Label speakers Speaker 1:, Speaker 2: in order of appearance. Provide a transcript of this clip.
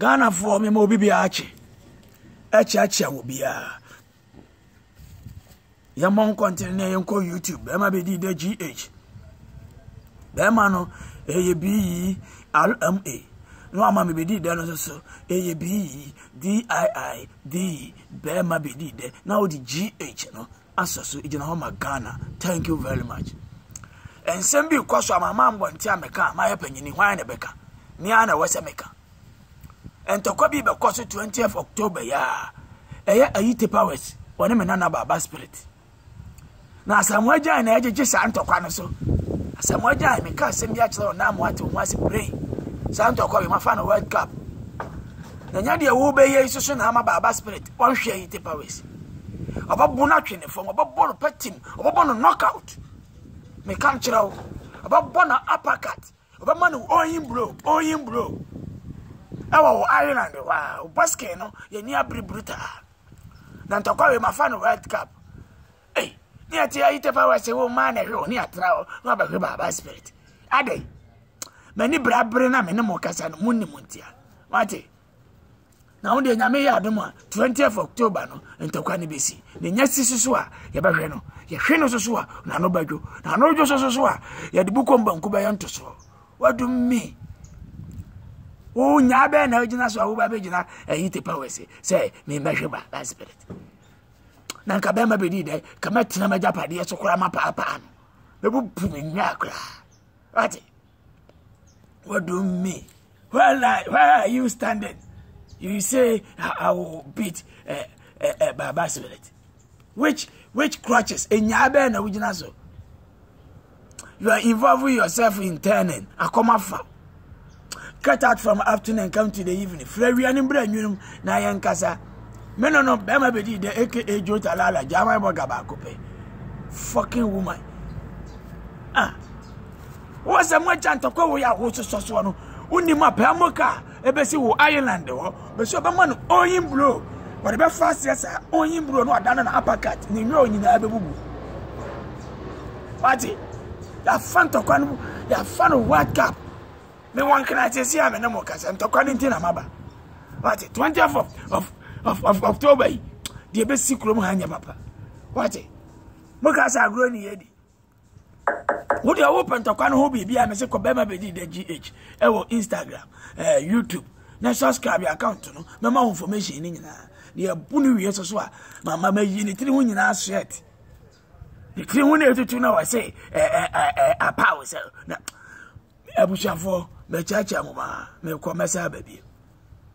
Speaker 1: Ghana for me mo bibi achi wo bia yamon continue yenko YouTube be ma be di de GH be ma no ABE RMA no ama me be di de no so ABE DII D be ma be di de now the GH no asoso ijina ho ma Ghana. Thank you very much. And same be because mama mbonti ameka ma yapanyini hwan na beka ni ana wese meka and to be because 20th October ya ayite powers one me na baba spirit na asamwaja na ejeje santokwa no so asamwaja me ka sem ya kire na amwate wo ase pray santokwa be mafa no World Cup na nya de wo be ye isusu na ama baba spirit won hwe ayite powers obabu na twene fo obabu no patim obabu no knockout me kan kire wo obabu na uppercut obabu no oyin bro awo Ireland wa basket no ye ni abri bruta na ntokwa we mafa no World Cup ni ati ayite pa wase wo ma na hwe ni atra no ba hwe baba spirit ade mani brabre na me ne mo kasa no munni muntia mate na wonde nyame ya adom a 20th October no ntokwa ne besi ne nyasi susu a ye ba hwe no ye hwe no susu a na no badwo na no dwo susu a ye de bukomba nkuba ye ntoso wadum mi o nyabe na ojina so awu ba be jina ayite pa wase say me mehwe baba spirit na nka be ma be di de kama tina majapade ye sokora mapa no bebu nya kra what do me where are you standing? You say I will beat baba spirit which crutches enyabe na ojina so you are involving yourself in turning akomafa. Cut out from afternoon and come to the evening. Flurry and brand na yankasa. Menono bema bedi the aka Jota Lala Jama Bagabakope. Fucking woman. What's a much antoko we are also so undi ma pemoka ebesi wo Ireland ho be so be man oyin bro but be fast yes oyin bro no adana na uppercut ni nyo nyina abebubu. What? Ya fan to kwanu ya fan World Cup. Me one can I see am na mo kasa ntokwa ni ntina maba. What 20th of October the be sikro mu hanya papa. What? Mo kasa agro ni yedi. Wo dey open ntokwa no ho bibia me se ko be ma be di the GH e wo Instagram, YouTube. Na subscribe account no me ma information ni nyina. The bunu wi so a mama ma yi ni tiri hu nyina sweat. The tiri hu na etutu na wa say a power na abushafo me chacha mama me ko mesa baby